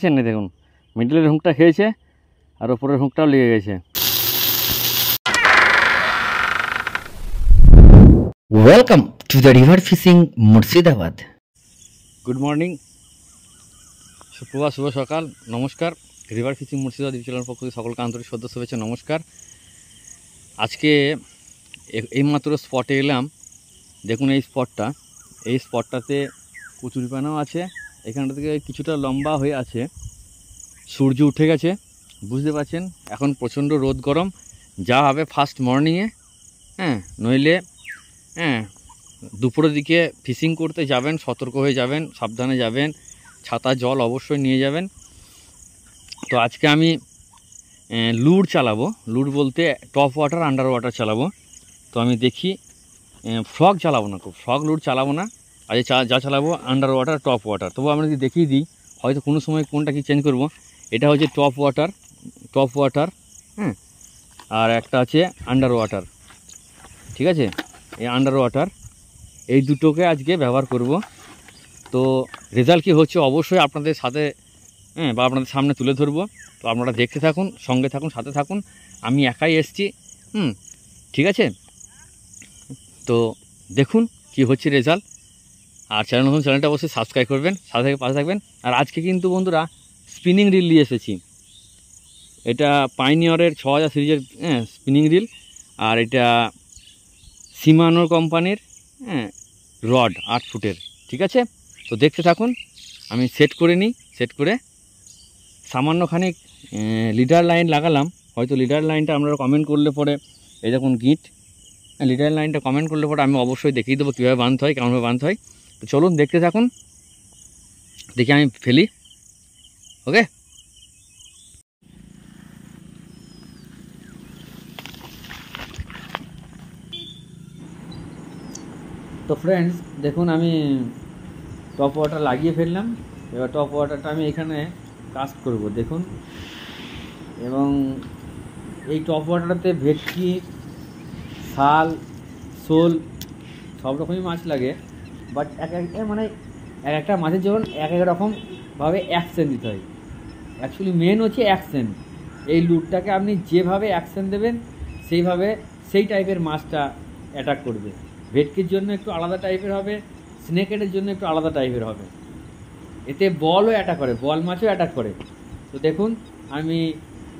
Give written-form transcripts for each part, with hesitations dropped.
না দেখুন, মিডলের হুঁকটা খেয়েছে আর ওপরের হুঁকটাও লেগে গেছে। Welcome to the river fishing Murshidabad. Good morning, সুপ্রভাত, শুভ সকাল, নমস্কার। রিভার ফিশিং মুর্শিদাবাদ চ্যানেলের পক্ষ থেকে সকলকে আন্তরিক শ্রদ্ধা, শুভেচ্ছা, নমস্কার। আজকে এইমাত্র স্পটে এলাম। দেখুন এই স্পটটাতে কচুরিপানাও আছে। এখানটা থেকে কিছুটা লম্বা হয়ে আছে। সূর্য উঠে গেছে, বুঝতে পারছেন। এখন প্রচণ্ড রোদ গরম। যা হবে ফার্স্ট মর্নিংয়ে, নইলে দুপুরের দিকে ফিশিং করতে যাবেন, সতর্ক হয়ে যাবেন, সাবধানে যাবেন, ছাতা জল অবশ্যই নিয়ে যাবেন। তো আজকে আমি লুর চালাবো। লুর বলতে টপ ওয়াটার, আন্ডার ওয়াটার চালাবো। তো আমি দেখি, ফ্রগ চালাবো না, ফ্রগ লুর চালাবো না। আজ যা চালাবো আন্ডার ওয়াটার, টপ ওয়াটার। তবু আমরা যদি দেখিয়ে দিই, হয়তো কোনো সময় কোনটা কি চেঞ্জ করব। এটা হচ্ছে টপ ওয়াটার, আর একটা আছে আন্ডার ওয়াটার, ঠিক আছে। এই আন্ডার ওয়াটার, এই দুটোকে আজকে ব্যবহার করব। তো রেজাল্ট কী হচ্ছে অবশ্যই আপনাদের সাথে বা আপনাদের সামনে তুলে ধরবো। তো আপনারা দেখতে থাকুন, সঙ্গে থাকুন, সাথে থাকুন। আমি একাই এসছি, ঠিক আছে। তো দেখুন কি হচ্ছে রেজাল্ট। আর চ্যানেলটা অবশ্যই সাবস্ক্রাইব করবেন, সাথে থেকে পাশে থাকবেন। আর আজকে কিন্তু বন্ধুরা স্পিনিং রিল নিয়ে এসেছি। এটা পাইনিয়রের 6000 সিরিজের স্পিনিং রিল, আর এটা সিমানোর কোম্পানির রড 8 ফুটের, ঠিক আছে। তো দেখতে থাকুন। আমি সেট করে নিই, সেট করে সামান্যখানিক লিডার লাইন লাগালাম। হয়তো লিডার লাইনটা আপনারা কমেন্ট করলে পরে, এই দেখুন গিট, লিডার লাইনটা কমেন্ট করলে পরে আমি অবশ্যই দেখিয়ে দেবো কীভাবে বাঁধতে হয়, কেমনভাবে বাঁধতে হয়। তো চলুন দেখতে থাকুন, দেখি আমি ফেলি। ওকে, তো ফ্রেন্ডস দেখুন আমি টপ ওয়াটার লাগিয়ে ফেললাম। এবার টপ ওয়াটারটা আমি এখানে কাস্ট করব, দেখুন। এবং এই টপ ওয়াটারতে ভেটকি, শাল, শোল সব রকমই মাছ লাগে। বাট এক একটা মাছের যখন এক রকমভাবে অ্যাকশন দিতে হয়। অ্যাকচুয়ালি মেন হচ্ছে অ্যাকশন। এই লুটটাকে আপনি যেভাবে অ্যাকশন দেবেন সেইভাবে সেই টাইপের মাছটা অ্যাটাক করবে। ভেটকির জন্য একটু আলাদা টাইপের হবে, স্নেকেটের জন্য একটু আলাদা টাইপের হবে। এতে বলও অ্যাটাক করে, বল মাছও অ্যাটাক করে। তো দেখুন আমি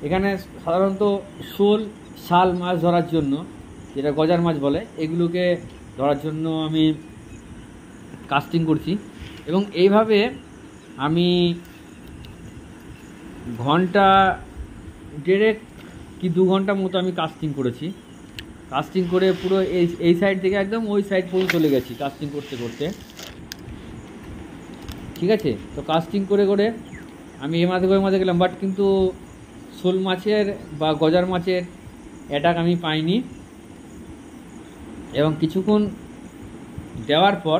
এখানে সাধারণত শোল, শাল মাছ ধরার জন্য, যেটা গজার মাছ বলে, এগুলোকে ধরার জন্য আমি কাস্টিং করছি। এবং এইভাবে আমি ঘন্টা 1.5 কি 2 ঘন্টা মতো আমি কাস্টিং করেছি। কাস্টিং করে পুরো এই সাইড থেকে একদম ওই সাইড পর্যন্ত চলে গেছি কাস্টিং করতে করতে, ঠিক আছে। তো কাস্টিং করে করে আমি এ মাঝে গেলাম, বাট কিন্তু শোল মাছের বা গজার মাছের অ্যাটাক আমি পাইনি। এবং কিছুক্ষণ দেওয়ার পর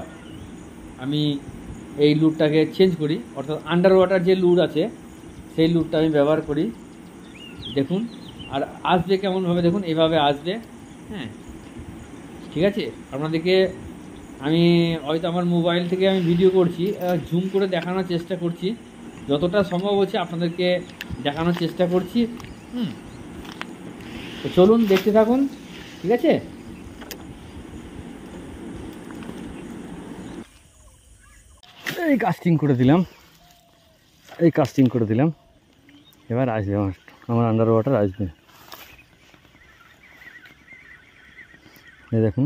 আমি এই লুটটাকে চেঞ্জ করি, অর্থাৎ আন্ডার ওয়াটার যে লুট আছে সেই লুটটা আমি ব্যবহার করি। দেখুন, আর আসবে কেমনভাবে, দেখুন এইভাবে আসবে, ঠিক আছে। আপনাদেরকে আমি হয়তো আমার মোবাইল থেকে আমি ভিডিও করছি, জুম করে দেখানোর চেষ্টা করছি, যতটা সম্ভব হচ্ছে আপনাদেরকে দেখানোর চেষ্টা করছি। তো চলুন দেখতে থাকুন, ঠিক আছে। এই কাস্টিং করে দিলাম, এবার আসবে আমার আন্ডার ওয়াটার আসবে। এই দেখুন,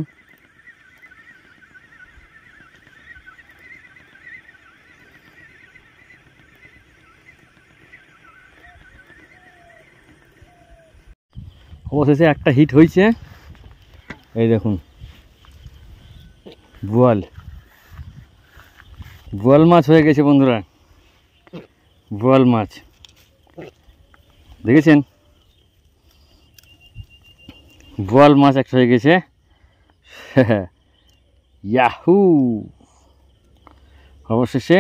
অবশেষে একটা হিট হয়েছে। এই দেখুন বোয়াল মাছ হয়ে গেছে বন্ধুরা, বোয়াল মাছ দেখেছেন, বোয়াল মাছ একটা হয়ে গেছে। ইয়াহু, অবশেষে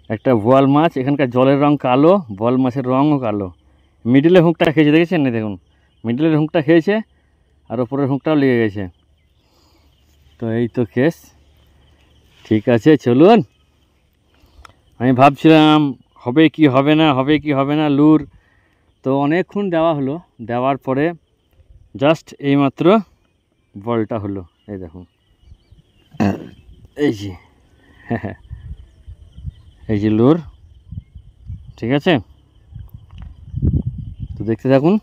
একটা বোয়াল মাছ। এখানকার জলের রং কালো, বোয়াল মাছের রঙও কালো। মিডিলের হুঁকটা খেয়েছে, দেখেছেন না, দেখুন মিডিলের হুঁকটা খেয়েছে আর ওপরের হুঁকটাও লেগে গেছে। তো এই তো কেস, ঠিক আছে। চলুন, আমি ভাবছিলাম হবে কি হবে না লুর। তো অনেকক্ষণ দেওয়া হলো, দেওয়ার পরে জাস্ট এইমাত্র বলটা হলো। এই দেখুন, এই যে এই যে লুর, ঠিক আছে। তো দেখতে থাকুন,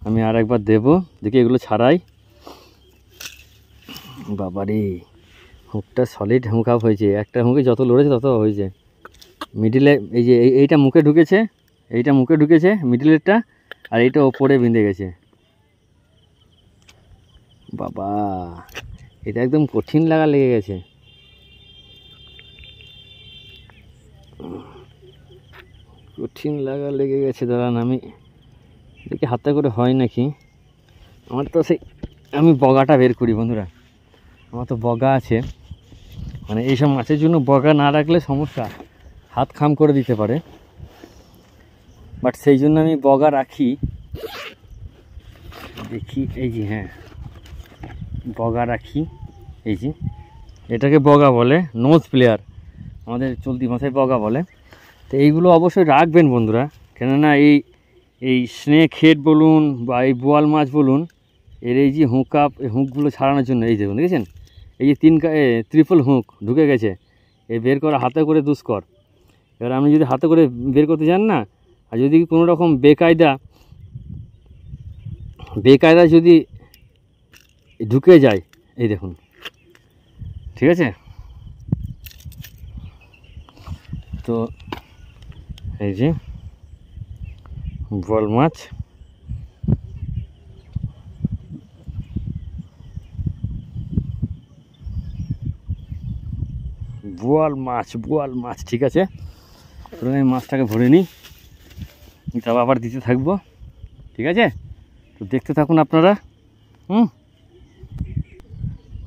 আমি আর একবার দেবো, দেখি এগুলো ছাড়াই। বাবারে, হুকটা সলিড হুক আপ হয়েছে, একটা হুকে যত লড়েছে তত হয়েছে। মিডিলে এই যে এইটা মুখে ঢুকেছে, এইটা মুখে ঢুকেছে মিডিলেরটা, আর এইটা ওপরে বিঁধে গেছে। বাবা, এটা একদম কঠিন লাগা লেগে গেছে। কঠিন লাগা লেগে গেছে। দাঁড়ান, আমি দেখি হাতে করে হয় নাকি। আমার তো সেই, আমি বগাটা বের করি বন্ধুরা, আমার তো বগা আছে। মানে এইসব মাছের জন্য বগা না রাখলে সমস্যা, হাত খাম করে দিতে পারে। বাট সেই জন্য আমি বগা রাখি। দেখি, এই যে হ্যাঁ, বগা রাখি। এই যে এটাকে বগা বলে, নোজ প্লেয়ার আমাদের চলতি ভাষায় বগা বলে। তো এইগুলো অবশ্যই রাখবেন বন্ধুরা, কেননা এই স্নেক হেড বলুন বা এই বোয়াল মাছ বলুন, এর এই যে হুক আপ, এই হুকগুলো ছাড়ানোর জন্য এই দেখুন, দেখেছেন এই যে ট্রিপল হুক ঢুকে গেছে, এই বের করা হাতে করে দুষ্কর। এবার আপনি যদি হাতে করে বের করতে চান না, আর যদি কোনো রকম বেকায়দা যদি ঢুকে যায়, এই দেখুন, ঠিক আছে। তো এই যে বোয়াল মাছ, বোয়াল মাছ, ঠিক আছে। প্রথমে মাছটাকে ভরে নিই, তারপর আবার দিতে থাকবো, ঠিক আছে। তো দেখতে থাকুন আপনারা।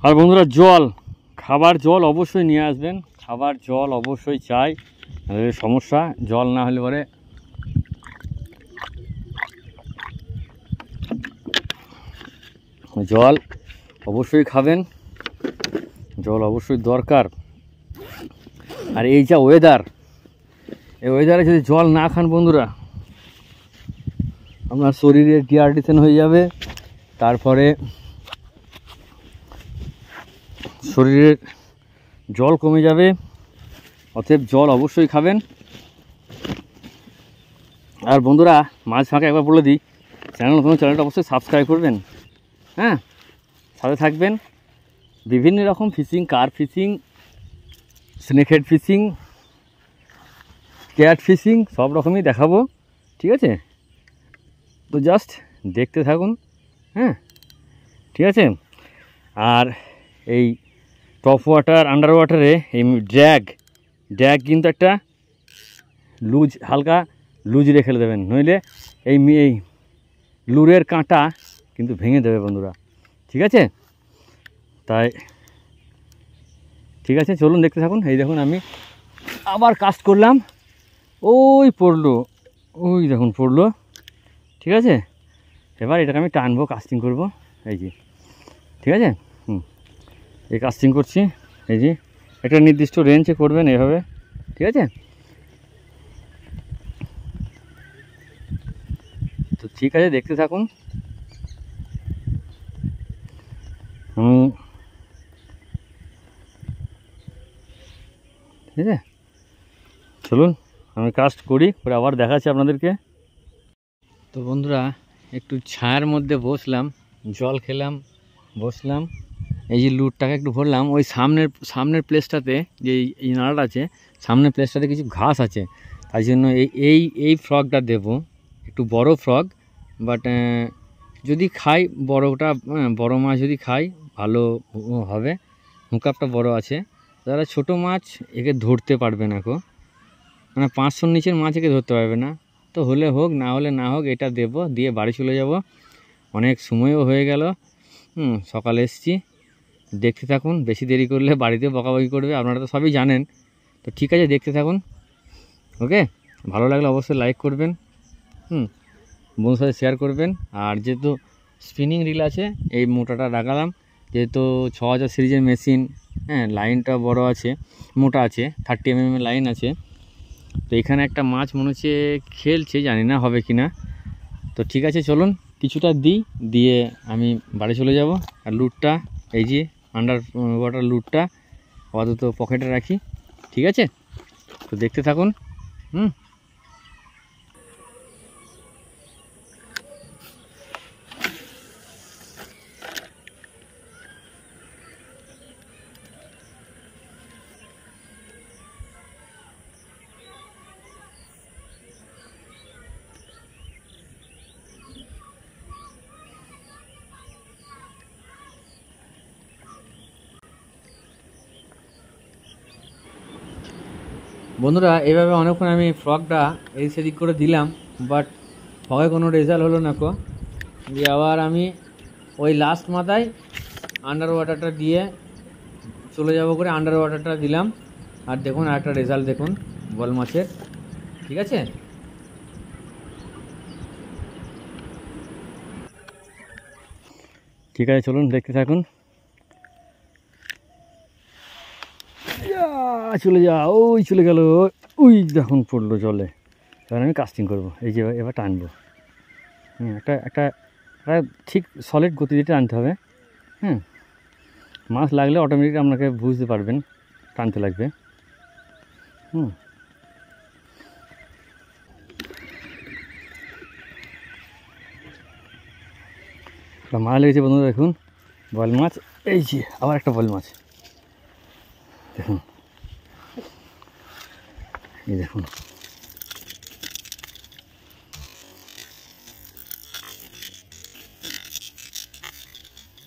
আর বন্ধুরা, জল, খাবার জল অবশ্যই নিয়ে আসবেন, খাবার জল অবশ্যই চাই, সমস্যা জল না হলে পরে। জল অবশ্যই খাবেন, জল অবশ্যই দরকার। আর এই যা ওয়েদার, এই ওয়েদারে যদি জল না খান বন্ধুরা, আপনার শরীরে ডিহাইড্রেশন হয়ে যাবে, তারপরে শরীরের জল কমে যাবে। অতএব জল অবশ্যই খাবেন। আর বন্ধুরা, মাছ ফাঁকে একবার বলে দিই, চ্যানেলটা অবশ্যই সাবস্ক্রাইব করবেন, হ্যাঁ, সাথে থাকবেন। বিভিন্ন রকম fishing, carp fishing, snakehead fishing, cat fishing, সব রকমই দেখাবো, ঠিক আছে। তো জাস্ট দেখতে থাকুন, হ্যাঁ, ঠিক আছে। আর এই টপ ওয়াটার, আন্ডার ওয়াটারে এই ড্র্যাগ কিন্তু একটা হালকা লুজ রেখে দেবেন, নইলে এই লুরের কাঁটা কিন্তু ভেঙে দেবে বন্ধুরা, ঠিক আছে। তাই ঠিক আছে, চলুন দেখতে থাকুন। এই দেখুন, আমি আবার কাস্ট করলাম, ওই পড়লো, ওই দেখুন পড়লো, ঠিক আছে। এবার এটাকে আমি টানবো, কাস্টিং করব, এই যে, ঠিক আছে। এই কাস্টিং করছি, এই যে একটা নির্দিষ্ট রেঞ্জে করবেন এভাবে, ঠিক আছে। তো ঠিক আছে, দেখতে থাকুন। ঠিক আছে, চলুন আমি কাস্ট করি, পরে আবার দেখাচ্ছি আপনাদেরকে। তো বন্ধুরা, একটু ছায়ার মধ্যে বসলাম, জল খেলাম, বসলাম, এই যে লুটটাকে একটু ভরলাম। ওই সামনের প্লেসটাতে যে এই নাড়াটা আছে, সামনের প্লেসটাতে কিছু ঘাস আছে, তাই জন্য এই ফ্রগটা দেব, একটু বড় ফ্রগ। বাট যদি খাই বড় মাছ যদি খাই ভালো হবে, হুকআপটা বড় আছে। যারা ছোট মাছ একে ধরতে পারবে না, মানে 500 নিচের মাছ একে ধরতে পারবে না। তো হলে হোক, না হলে না হোক, এটা দেব, দিয়ে বাড়ি চলে যাব। অনেক সময়ও হয়ে গেল, সকালে এসছি। দেখতে থাকুন, বেশি দেরি করলে বাড়িতে বকাবকি করবে, আপনারা তো সবই জানেন। তো ঠিক আছে, দেখতে থাকুন, ওকে। ভালো লাগলে অবশ্যই লাইক করবেন, বন্ধুর সাথে শেয়ার করবেন। আর যেহেতু স্পিনিং রিল আছে, এই মোটাটা লাগালাম, যেহেতু 6000 সিরিজের মেশিন, হ্যাঁ, লাইনটা বড় আছে, মোটা আছে, 30 mm লাইন আছে। তো এখানে একটা মাছ মনে হচ্ছে খেলছে, জানি না হবে কি না। তো ঠিক আছে চলুন কিছুটা দিয়ে আমি বাড়ি চলে যাব। আর লুটটা এই যে আন্ডার ওয়াটার লুটটা আপাতত পকেটে রাখি, ঠিক আছে? তো দেখতে থাকুন। বন্ধুরা এভাবে অনেকক্ষণ আমি ফ্রকটা এই সেদিক করে দিলাম, বাট ফগে কোনো রেজাল্ট হলো না কো। দিয়ে আবার আমি ওই লাস্ট মাথায় আন্ডার ওয়াটারটা দিয়ে চলে যাব করে আন্ডার ওয়াটারটা দিলাম। আর দেখুন একটা রেজাল্ট দেখুন বল মাছের, ঠিক আছে? ঠিক আছে চলুন দেখতে থাকুন। চলে যা, ওই চলে গেল, ওই দেখুন পড়লো জলে। এবার আমি কাস্টিং করব, এই যে এবার টানবো। একটা একটা ঠিক সলিড গতিতে টানতে হবে। মাছ লাগলে অটোমেটিক আপনাকে বুঝতে পারবেন টানতে লাগবে। মাছ লেগেছে বন্ধুরা, দেখুন বল মাছ। এই যে আবার একটা বল মাছ, দেখুন এই দেখুন।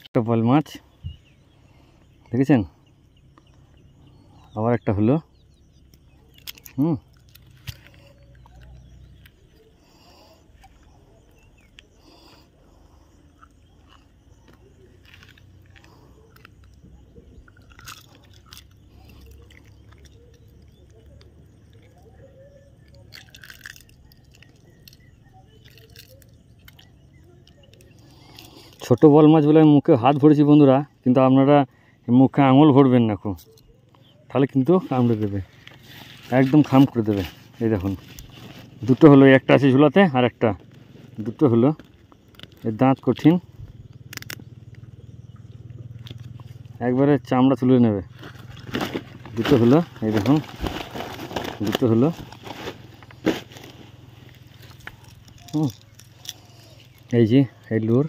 একটা বল মাছ দেখেছেন, আবার একটা হলো। ছোট বল মাছ বলে আমি মুখে হাত ভরেছি বন্ধুরা, কিন্তু আপনারা মুখে আঙুল ভরবেন না খুব, তাহলে কিন্তু কামড়ে দেবে, একদম খাম করে দেবে। এই দেখুন দুটো হলো, একটা আছে ঝুলাতে আর একটা, দুটো হলো। এর দাঁত কঠিন, একবারে চামড়া তুলে নেবে। দুটো হলো, এই দেখুন দুটো হলো। এই যে এই লুর,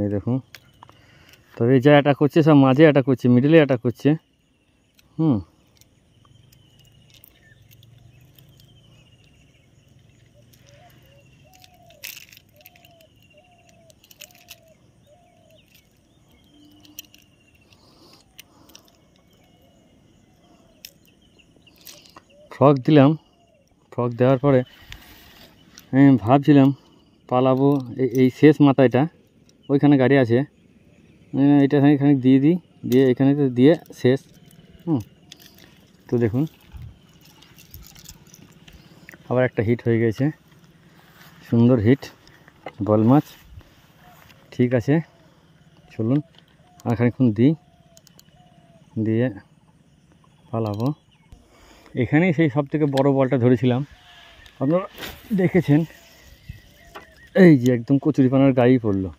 এই দেখুন। তবে যা অ্যাটাক করছে সব মাঝে অ্যাটাক করছে, মিডলে অ্যাটাক করছে। ফ্রক দিলাম, ফ্রক দেওয়ার পরে আমি ভাবছিলাম পালাবো এই শেষ মাথাটা, ওইখানে গাড়ি আছে, এটা এখানে দিয়ে এখানে তো দিয়ে শেষ। তো দেখুন আবার একটা হিট হয়ে গেছে, সুন্দর হিট বল মাছ। ঠিক আছে চলুন আর খানিকক্ষণ দিয়ে পালাবো। এখানেই সেই সব থেকে বড় বলটা ধরেছিলাম, আপনারা দেখেছেন। এই যে একদম কচুরিপানার গায়েই পড়লো।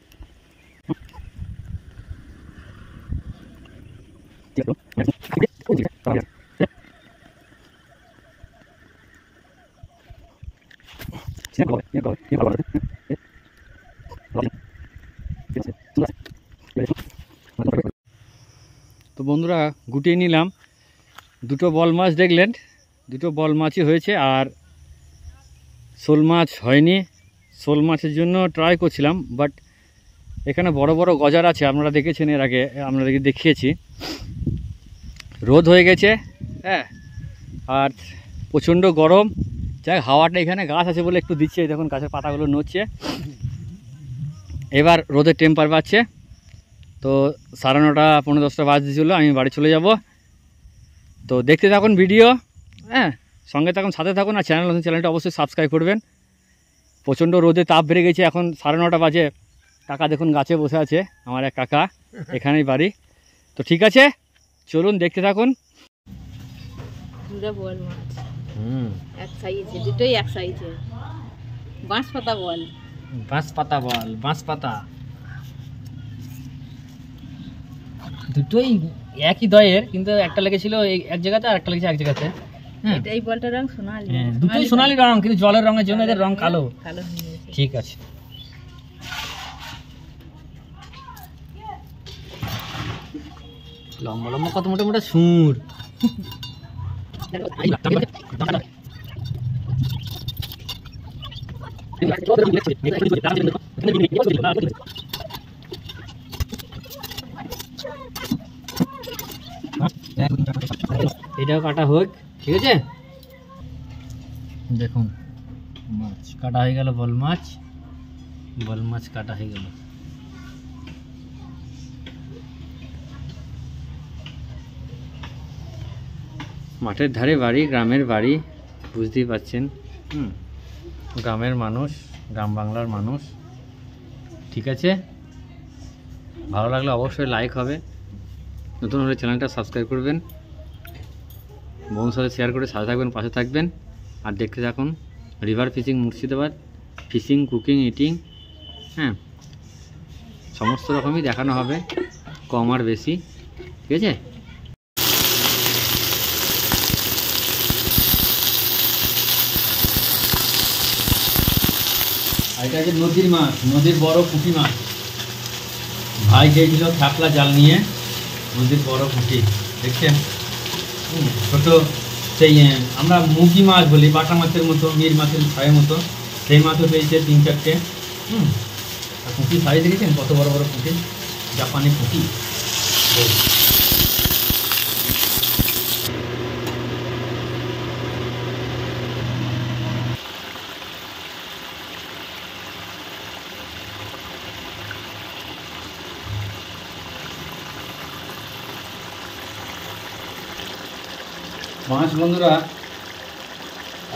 তো বন্ধুরা গুটিয়ে নিলাম, দুটো বল মাছ দেখলেন, দুটো বল মাছই হয়েছে। আর শোল মাছ হয়নি, শোল মাছের জন্য ট্রাই করছিলাম, বাট এখানে বড় বড় গজার আছে, আপনারা দেখেছেন এর আগে আপনাদেরকে দেখিয়েছি। রোদ হয়ে গেছে, আর প্রচণ্ড গরম। যাই হাওয়াটা এখানে গাছ আছে বলে একটু দিচ্ছে, দেখুন গাছের পাতাগুলো নড়ছে। এবার রোদের টেম্পার বাড়ছে, তো 9:30 পৌনে 10টা বাজছিল, আমি বাড়ি চলে যাব। তো দেখতে থাকুন ভিডিও, সঙ্গে থাকুন, সাথে থাকুন। আর চ্যানেলটা অবশ্যই সাবস্ক্রাইব করবেন। প্রচণ্ড রোদে তাপ বেড়ে গেছে, এখন 9:30 বাজে। কাকা দেখুন গাছে বসে আছে, আমার এক কাকা, এখানেই বাড়ি। তো ঠিক আছে চলুন দেখতে থাকুন। পুরা বল মাছ হুম, এক সাইজে, দুটোই এক সাইজে। বাঁশ পাতা বল। বাঁশ পাতা বল, বাঁশ পাতা দুটোই একই দয়ের, কিন্তু একটা লেগেছিল এক জায়গাতে আর একটা লেগেছে এক জায়গাতে। হ্যাঁ, এই বলটার রং সোনালি। দুটোই সোনালি রং, কিন্তু জলের রঙের জন্য এদের রং কালো। কালো হয়ে গেছে। ঠিক আছে, লম্বা লম্বা কত মোটা মোটা সুর। এটাও কাটা হোক, ঠিক আছে। দেখুন মাছ কাটা হয়ে গেল, বল মাছ, বল মাছ কাটা হয়ে গেল। মাঠের ধারে বাড়ি, গ্রামের বাড়ি, বুঝতেই পাচ্ছেন। গ্রামের মানুষ, গ্রাম বাংলার মানুষ, ঠিক আছে। ভালো লাগলে অবশ্যই লাইক হবে, নতুন হলে চ্যানেলটা সাবস্ক্রাইব করবেন, বন্ধুর সাথে শেয়ার করে সাথে থাকবেন, পাশে থাকবেন। আর দেখতে থাকুন river fishing Murshidabad, fishing, cooking, eating, হ্যাঁ, সমস্ত রকমই দেখানো হবে, কম আর বেশি, ঠিক আছে। আর এটা হচ্ছে নদীর মাছ, নদীর বড় পুঁটি মাছ। ভাই গিয়েছিল খ্যাপলা জাল নিয়ে, নদীর বড় পুঁটি দেখছেন। ছোট সেই আমরা মুগি মাছ বলি, বাটা মাছের মতো, মির মাছের ছায়ের মতো, সেই মাছও পেয়েছে 3-4টে। আর পুঁটি সাইজ দেখেছেন কত বড় বড় পুঁটি, জাপানি পুঁটি। মাছ বন্ধুরা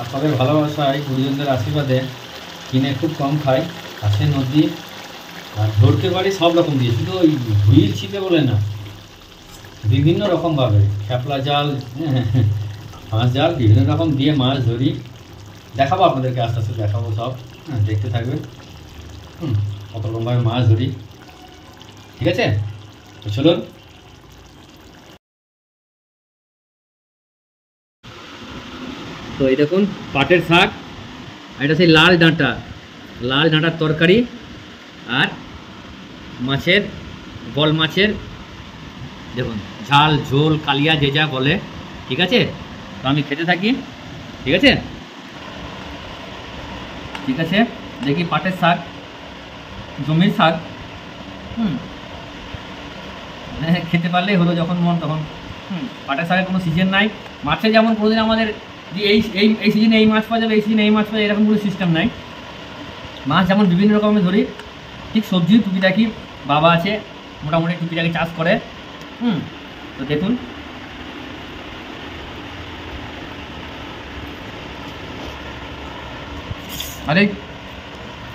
আপনাদের ভালোবাসায়, গুরুজনদের আশীর্বাদে কিনে খুব কম খাই, কাছে নদী, আর ধরতে পারি সব রকম দিয়ে, শুধু ওই হুইল ছিপে বলে না, বিভিন্ন রকমভাবে খ্যাপলা জাল, ফাঁস জাল, বিভিন্ন রকম দিয়ে মাছ ধরি। দেখাবো আপনাদেরকে, আস্তে আস্তে দেখাবো সব, হ্যাঁ, দেখতে থাকবেন। কত রকমভাবে মাছ ধরি, ঠিক আছে। তো চলুন। তো এই দেখুন পাটের শাক, এটা সেই লাল ডাঁটা, লাল ডাঁটার তরকারি, আর মাছের, বল মাছের দেখুন ঝাল, ঝোল, কালিয়া, যে যা বলে, ঠিক আছে। তো আমি খেতে থাকি, ঠিক আছে, ঠিক আছে। দেখি পাটের শাক, জমির শাক, খেতে পারলেই হলো, যখন মন তখন। পাটের শাকের কোনো সিজন নাই। মাছে যেমন কোনোদিন আমাদের যে এই সিজনে এই মাছ পাওয়া যাবে, এই সিজনে এই মাছ পাওয়া যাবে, এরকম কোনো সিস্টেম নাই। মাছ যেমন বিভিন্ন রকমের ধরি, ঠিক সবজি টুকিটাকি বাবা আছে, মোটামুটি টুকিটাকি চাষ করে। তো দেখুন আরে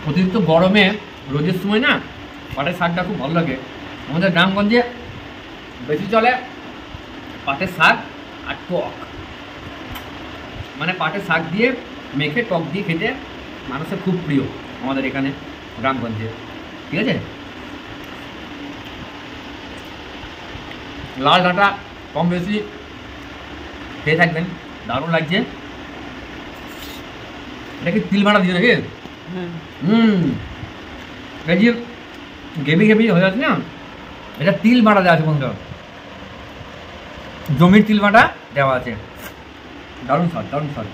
অতিরিক্ত গরমে রোদের সময় না পাটের শাকটা খুব ভালো লাগে। আমাদের গ্রামগঞ্জে বেশি চলে পাটের শাক আর টক, মানে পাটের শাক দিয়ে মেখে টক দিয়ে খেতে মানুষের খুব প্রিয় আমাদের এখানে গ্রামগঞ্জে, ঠিক আছে। লাল ডাঁটা কম বেশি খেয়ে থাকবেন, দারুণ লাগছে। এটা কি তিল বাটা দিয়ে নাকি? এটা যে গেবি গেবি হয়ে যাচ্ছে না, এটা তিল বাটা দেওয়া আছে বন্ধুরা, জমির তিল বাটা দেওয়া আছে, দারুণ স্বাদ, দারুণ স্বাদ,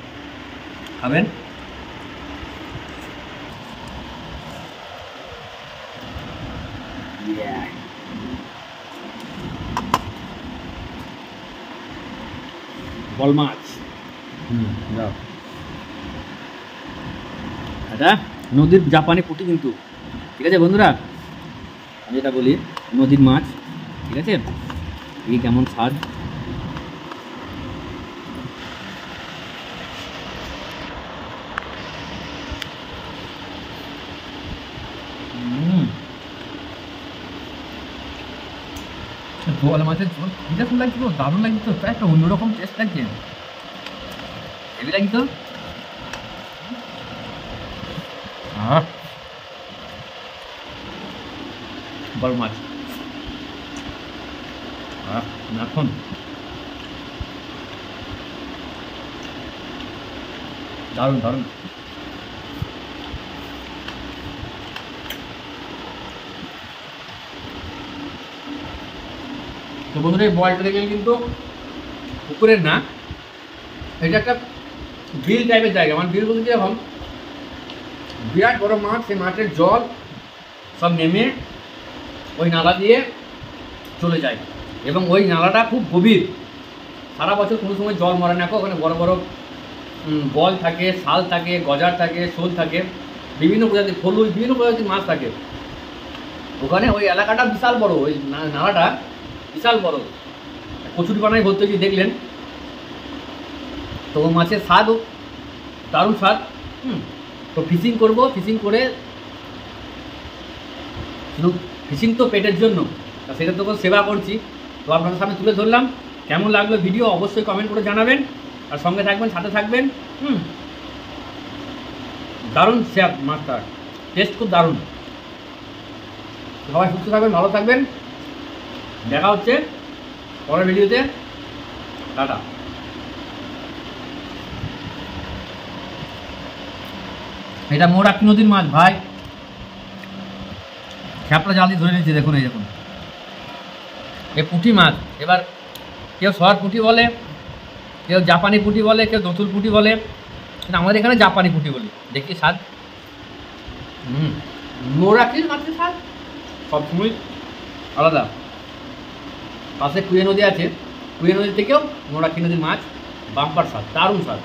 খাবেন। বল মাছ, এটা নদীর জাপানি পুঁটি কিন্তু, ঠিক আছে বন্ধুরা। আমি যেটা বলি নদীর মাছ, ঠিক আছে। এই কেমন স্বাদ, বল মাছের ঝোল, এটা খুব লাগছে, দারুণ লাগছে, তো একটা অন্যরকম টেস্ট লাগছে। এটা কিন্তু বড় মাছ এখন দারুণ দারুণ। তো বন্ধুরা এই বলটা দেখলেন কিন্তু পুকুরের না, এটা একটা বিল টাইপের জায়গা। মানে বিল বলতে কীরকম, বিরাট বড় মাঠ, সেই মাঠের জল সব নেমে ওই নালা দিয়ে চলে যায় এবং ওই নালাটা খুব গভীর। সারা বছর কোনো সময় জল মরে না, ওখানে বড় বড় বল থাকে, শাল থাকে, গজার থাকে, শোল থাকে, বিভিন্ন প্রজাতির ফলুই, বিভিন্ন প্রজাতির মাছ থাকে ওখানে। ওই এলাকাটা বিশাল বড়, ওই নালাটা বিশাল বড়, কচুরি পানায় ভর্তি হয়েছে দেখলেন। তো মাছের স্বাদও দারুণ স্বাদ। তো ফিশিং করব, ফিশিং করে শুধু ফিশিং তো পেটের জন্য, সেটা তো সেবা করছি। তো আপনাদের সামনে তুলে ধরলাম। কেমন লাগলো ভিডিও অবশ্যই কমেন্ট করে জানাবেন, আর সঙ্গে থাকবেন, সাথে থাকবেন। দারুণ স্বাদ মাছটার, টেস্ট খুব দারুণ। সবাই সুস্থ থাকবেন, ভালো থাকবেন, দেখা হচ্ছে পরের ভিডিওতে। টাটা। এটা মৌরাক্ষী নদীর মাছ ভাই, খ্যাপলা জাল দিয়ে ধরে নিয়েছে দেখুন। এই দেখুন এই পুঁটি মাছ। এবার কেউ শহর পুঁটি বলে, কেউ জাপানি পুঁটি বলে, কেউ দোতুল পুঁটি বলে, কিন্তু আমাদের এখানে জাপানি পুঁটি বলি। দেখি স্বাদ, মৌরাক্ষীর মাছের স্বাদ সবসময় আলাদা। পাশে কুয়ে নদী আছে, কুয়ে নদীর থেকেও মৌরাক্ষী নদীর মাছ বাম্পার স্বাদ, দারুণ স্বাদ।